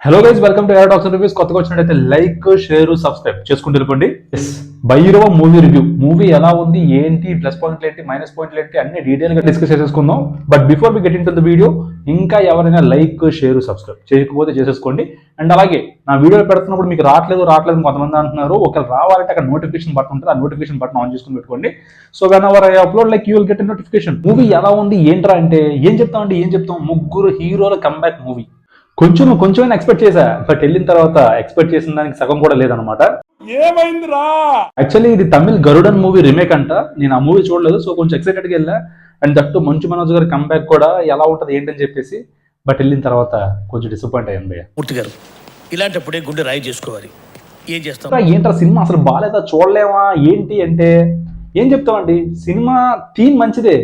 Hello guys, welcome to era talks and reviews. కొత్తగా వచ్చినట్టయితే like, share, subscribe చేసుకుంటూ వెళ్ళిపోండి. Yes, Bhairava movie review. Movie ఎలా ఉంది, ఏంటి, ప్లస్ పాయింట్లు ఏంటి, మైనస్ పాయింట్లు ఏంటి, అన్ని డీటెయిల్ గా డిస్కస్ చేసేసుకుందాం. But before we get into the video, ఇంకా ఎవరైనా లైక్, షేర్, సబ్స్క్రైబ్ చేయకపోతే చేసేసుకోండి. అండ్ అలాగే నా వీడియోలు పెడుతున్నప్పుడు మీకు రావట్లేదు కొంతమంది అంటున్నారు. ఒకవేళ రావాలంటే అక్కడ నోటిఫికేషన్ బటన్ ఉంటుంది, ఆ నోటిఫికేషన్ బటన్ ఆన్ చేసుకుని పెట్టుకోండి. So when ever I upload like you will get notification. Movie ఎలా ఉంది ఏంట్రా అంటే ఏం చెప్తాం, ముగ్గురు హీరోల కంబ్యాక్ మూవీ. కొంచెమైనా ఎక్స్పెక్ట్ చేశా, బట్ వెళ్ళిన తర్వాత ఎక్స్పెక్ట్ చేసిన దానికి సగం కూడా లేదనమాట. ఏమైందిరా? యాక్చువల్లీ ఇది తమిళ్ గరుడన్ మూవీ రీమేక్ అంట. నేను ఆ మూవీ చూడలేదు, సో కొంచెం ఎక్సైటెడ్ గా వెళ్ళా. అండ్ దట్టు మంచు మనోజ్ గారి కంబ్యాక్ కూడా ఎలా ఉంటది ఏంటని చెప్పేసి. బట్ వెళ్ళిన తర్వాత కొంచెం డిసప్పాయింట్ అయ్యింది. మూర్తి గారు, ఇలాంటప్పుడే గుండె రాయి చేసుకోవాలి. ఏం చేస్తాం? ఏంట్రా సినిమా అసలు బాగాలేదా, చూడలేమా ఏంటి అంటే ఏం చెప్తామండి. సినిమా థీమ్ మంచిదే,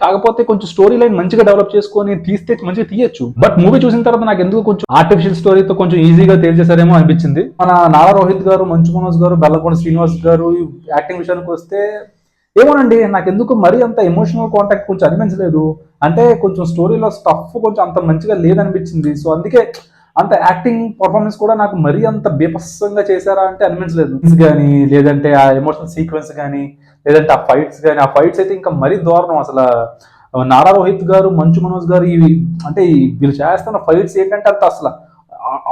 కాకపోతే కొంచెం స్టోరీ లైన్ మంచిగా డెవలప్ చేసుకొని తీస్తే మంచిగా తీయచ్చు. బట్ మూవీ చూసిన తర్వాత నాకు ఎందుకు కొంచెం ఆర్టిఫిషియల్ స్టోరీతో కొంచెం ఈజీగా తేల్చేసారేమో అనిపించింది. మన నారా రోహిత్ గారు, మంచు మనోజ్ గారు, బెల్లకొండ శ్రీనివాస్ గారు యాక్టింగ్ విషయానికి వస్తే ఏమోనండి, నాకు ఎందుకు మరీ అంత ఎమోషనల్ కాంటాక్ట్ కొంచెం అనిపించలేదు. అంటే కొంచెం స్టోరీలో స్టఫ్ కొంచెం అంత మంచిగా లేదనిపించింది. సో అందుకే అంత యాక్టింగ్ పర్ఫార్మెన్స్ కూడా నాకు మరీ అంత బీభత్సంగా చేశారా అంటే అనిపించలేదు. కానీ లేదంటే ఆ ఎమోషనల్ సీక్వెన్స్ కానీ లేదంటే ఆ ఫైట్స్ కానీ, ఆ ఫైట్స్ అయితే ఇంకా మరీ దారుణం అసలు. నారా రోహిత్ గారు, మంచు మనోజ్ గారు ఇవి అంటే వీళ్ళు చేస్తున్న ఫైట్స్ ఏంటంటే అంత అసలు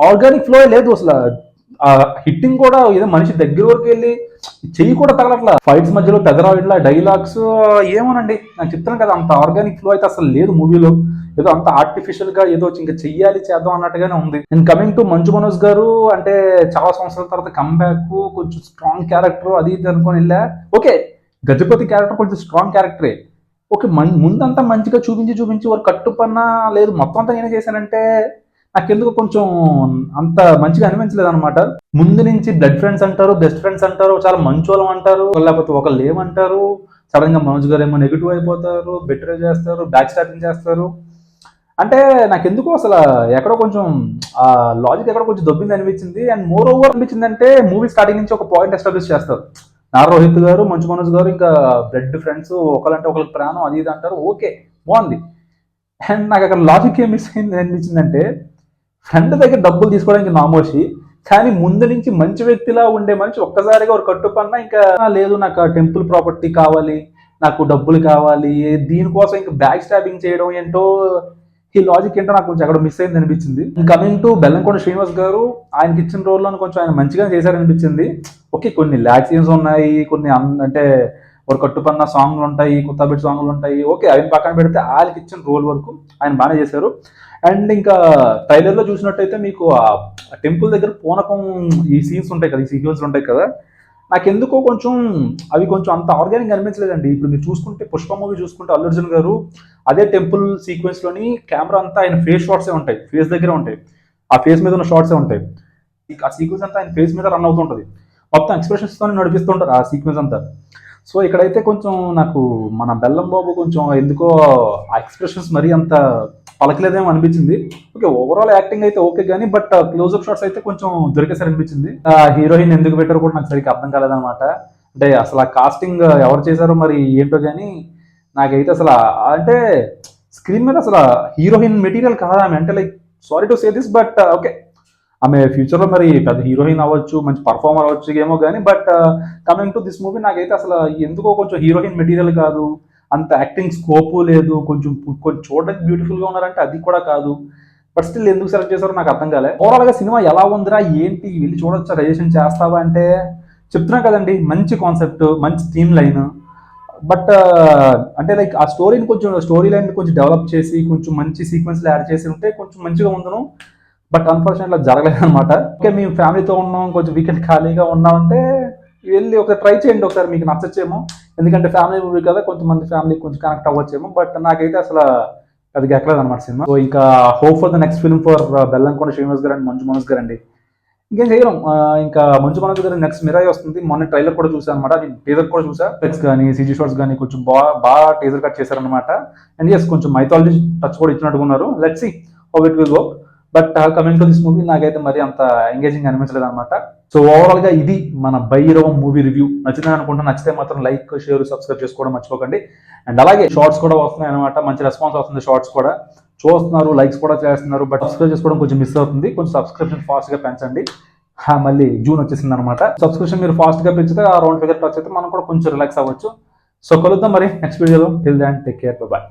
ఆర్గానిక్ ఫ్లో లేదు అసలు. ఆ హిట్టింగ్ కూడా ఏదో మనిషి దగ్గర వరకు వెళ్ళి చెయ్యి కూడా తగలట్లా. ఫైట్స్ మధ్యలో పెదరాయిడ్లా డైలాగ్స్ ఏమోనండి, నాకు చెప్తాను కదా, అంత ఆర్గానిక్ ఫ్లో అయితే అసలు లేదు మూవీలో. ఏదో అంత ఆర్టిఫిషియల్ గా ఏదో ఇంకా చెయ్యాలి చేద్దాం అన్నట్టుగానే ఉంది. And coming to Manchu Manoj గారు అంటే చాలా సంవత్సరాల తర్వాత కంబ్యాక్, కొంచెం స్ట్రాంగ్ క్యారెక్టర్ అది ఇది అనుకొని వెళ్ళా. ఓకే, గజపతి క్యారెక్టర్ కొంచెం స్ట్రాంగ్ క్యారెక్టరే. ఓకే, ముందంతా మంచిగా చూపించి వారు కట్టుపన్నా లేదు, మొత్తం అంతా నేనే చేశానంటే నాకెందుకు కొంచెం అంత మంచిగా అనిపించలేదు అనమాట. ముందు నుంచి బ్లడ్ ఫ్రెండ్స్ అంటారు, బెస్ట్ ఫ్రెండ్స్ అంటారు, చాలా మంచోళం అంటారు, లేకపోతే ఒకళ్ళు ఏమంటారు, సడన్ గా మనోజ్ గారు ఏమో నెగిటివ్ అయిపోతారు, బెటర్ చేస్తారు, బ్యాక్ స్టాపింగ్ చేస్తారు. అంటే నాకెందుకు అసలు ఎక్కడో కొంచెం ఆ లాజిక్ ఎక్కడో కొంచెం దొబ్బింది అనిపించింది. అండ్ మోర్ ఓవర్ అనిపించింది అంటే మూవీ స్టార్టింగ్ నుంచి ఒక పాయింట్ ఎస్టాబ్లిష్ చేస్తారు. నారా రోహిత్ గారు, మంచు మనోజ్ గారు ఇంకా బ్లడ్ ఫ్రెండ్స్, ఒకళ్ళంటే ఒకరికి ప్రాణం అది ఇది అంటారు. ఓకే, బాగుంది. అండ్ నాకు అక్కడ లాజిక్ ఏం మిస్ అయింది అనిపించిందంటే, ఫ్రెండ్ దగ్గర డబ్బులు తీసుకోవడానికి నామోషి, కానీ ముందు నుంచి మంచి వ్యక్తిలా ఉండే మనిషి ఒక్కసారిగా ఒక కట్టుపన్నా ఇంకా లేదు, నాకు ఆ టెంపుల్ ప్రాపర్టీ కావాలి, నాకు డబ్బులు కావాలి, దీనికోసం ఇంకా బ్యాక్ స్టాబింగ్ చేయడం ఏంటో, ఈ లాజిక్ ఏంటో నాకు కొంచెం అక్కడ మిస్ అయింది అనిపించింది. కమింగ్ టు బెల్లంకొండ శ్రీనివాస్ గారు, ఆయనకి ఇచ్చిన రోల్లో కొంచెం ఆయన మంచిగా చేశారనిపించింది. ఓకే, కొన్ని ల్యాక్ సీన్స్ ఉన్నాయి, కొన్ని అంటే ఒక కట్టుపన్న సాంగ్లు ఉంటాయి, కొత్త బిట్ సాంగ్లు ఉంటాయి. ఓకే, ఆయన పక్కన పెడితే ఆయనకి ఇచ్చిన రోల్ వరకు ఆయన బాగానే చేశారు. అండ్ ఇంకా ట్రైలర్ లో చూసినట్టయితే మీకు ఆ టెంపుల్ దగ్గర పూనకం ఈ సీన్స్ ఉంటాయి కదా, ఈ సీక్వెన్స్ ఉంటాయి కదా, నాకెందుకో కొంచెం అవి కొంచెం అంత ఆర్గానిక్ అనిపించలేదండి. ఇప్పుడు మీరు చూసుకుంటే పుష్ప మూవీ చూసుకుంటే అల్లు అర్జున్ గారు అదే టెంపుల్ సీక్వెన్స్ లోని కెమెరా అంతా ఆయన ఫేస్ షాట్సే ఉంటాయి, ఫేస్ దగ్గరే ఉంటాయి, ఆ ఫేస్ మీద ఉన్న షార్ట్సే ఉంటాయి. ఆ సీక్వెన్స్ అంతా ఆయన ఫేస్ మీద రన్ అవుతుంటది, మొత్తం ఎక్స్ప్రెషన్స్ తో నడిపిస్తుంటారు ఆ సీక్వెన్స్ అంతా. సో ఇక్కడైతే కొంచెం నాకు మన బెల్లం బాబు కొంచెం ఎందుకో ఆ ఎక్స్ప్రెషన్స్ మరీ అంత పలకలేదేమో అనిపించింది. ఓకే, ఓవరాల్ యాక్టింగ్ అయితే ఓకే కానీ, బట్ క్లోజ్అప్ షాట్స్ అయితే కొంచెం దొరికేసారి అనిపించింది. హీరోయిన్ ఎందుకు పెట్టారో కూడా నాకు సరిగ్గా అర్థం కాలేదన్నమాట. అంటే అసలు ఆ కాస్టింగ్ ఎవరు చేశారో మరి ఏంటో కానీ, నాకైతే అసలు అంటే స్క్రీన్ మీద అసలు హీరోయిన్ మెటీరియల్ కాదా ఆమె. అంటే like sorry to say this, but okay, ఆమె ఫ్యూచర్ లో మరి పెద్ద హీరోయిన్ అవ్వచ్చు, మంచి పర్ఫార్మర్ అవ్వచ్చు ఏమో కానీ, but coming to this movie నాకైతే అసలు ఎందుకో కొంచెం హీరోయిన్ మెటీరియల్ కాదు, అంత యాక్టింగ్ స్కోపు లేదు, కొంచెం చూడడానికి బ్యూటిఫుల్ గా ఉన్నారంటే అది కూడా కాదు. బట్ స్టిల్ ఎందుకు సెలెక్ట్ చేశారో నాకు అర్థం కాలే. ఓవరాల్ గా సినిమా ఎలా ఉందిరా ఏంటి, వెళ్ళి చూడొచ్చా, రిజెక్షన్ చేస్తావా అంటే చెప్తున్నా కదండి, మంచి కాన్సెప్ట్, మంచి థీమ్ లైన్. బట్ అంటే లైక్ ఆ స్టోరీని కొంచెం స్టోరీ లైన్ కొంచెం డెవలప్ చేసి కొంచెం మంచి సీక్వెన్స్లు యాడ్ చేసి ఉంటే కొంచెం మంచిగా ఉందను. బట్ అన్ఫార్చునేట్లీ జరగలేదు అనమాట. ఓకే, మేము ఫ్యామిలీతో ఉన్నాం, కొంచెం వీకెండ్ ఖాళీగా ఉన్నామంటే వెళ్ళి ఒక ట్రై చేయండి, ఒకసారి మీకు నచ్చచ్చేమో. ఎందుకంటే ఫ్యామిలీ మూవీ కదా, కొంతమంది ఫ్యామిలీ కొంచెం కనెక్ట్ అవ్వచ్చేమో. బట్ నాకైతే అసలు అది ఎక్కలేదు అనమాట సినిమా. సో ఇంకా hope for the next film for Bellamkonda Srinivas గారు అండ్ మంచు మనోజ్ గారు అండి. ఇంకేం చేయడం. ఇంకా మంచు మనోజ్ గారు నెక్స్ట్ మిరాయి వస్తుంది, మొన్న ట్రైలర్ కూడా చూసాను అనమాట, టీజర్ కూడా చూసా. పిక్స్ కానీ సీజీ షాట్స్ కానీ కొంచెం బాగా టీజర్ కట్ చేశారనమాట. అండ్ ఎస్, కొంచెం మైథాలజీ టచ్ కూడా ఇచ్చినట్టుకున్నారు. Let's see how it will go. But coming to this movie నాకైతే మరి అంత ఎంగేజింగ్ అనిపించలేదు అనమాట. సో ఓవరాల్ గా ఇది మన భైరవం మూవీ రివ్యూ. నచ్చిందని అనుకుంటా, నచ్చితే మాత్రం లైక్, షేర్, సబ్స్క్రైబ్ చేసుకోవడం మర్చిపోకండి. అండ్ అలాగే షార్ట్స్ కూడా వస్తున్నాయి అనమాట, మంచి రెస్పాన్స్ వస్తుంది షార్ట్స్ కూడా. చూస్తున్నారు, లైక్స్ కూడా చేస్తున్నారు, బట్ సబ్స్క్రైబ్ చేసుకోవడం కొంచెం మిస్ అవుతుంది. కొంచెం సబ్స్క్రిప్షన్ ఫాస్ట్ గా పెంచండి. మళ్ళీ జూన్ వచ్చేసింది అనమాట. సబ్స్క్రిప్షన్ మీరు ఫాస్ట్ గా పెంచితే ఆ రౌండ్ ఫిగర్ టచ్ అయితే మనం కూడా కొంచెం రిలాక్స్ అవ్వచ్చు. సో కలుద్దాం మరి నెక్స్ట్ వీడియోలో. Till than take care, by.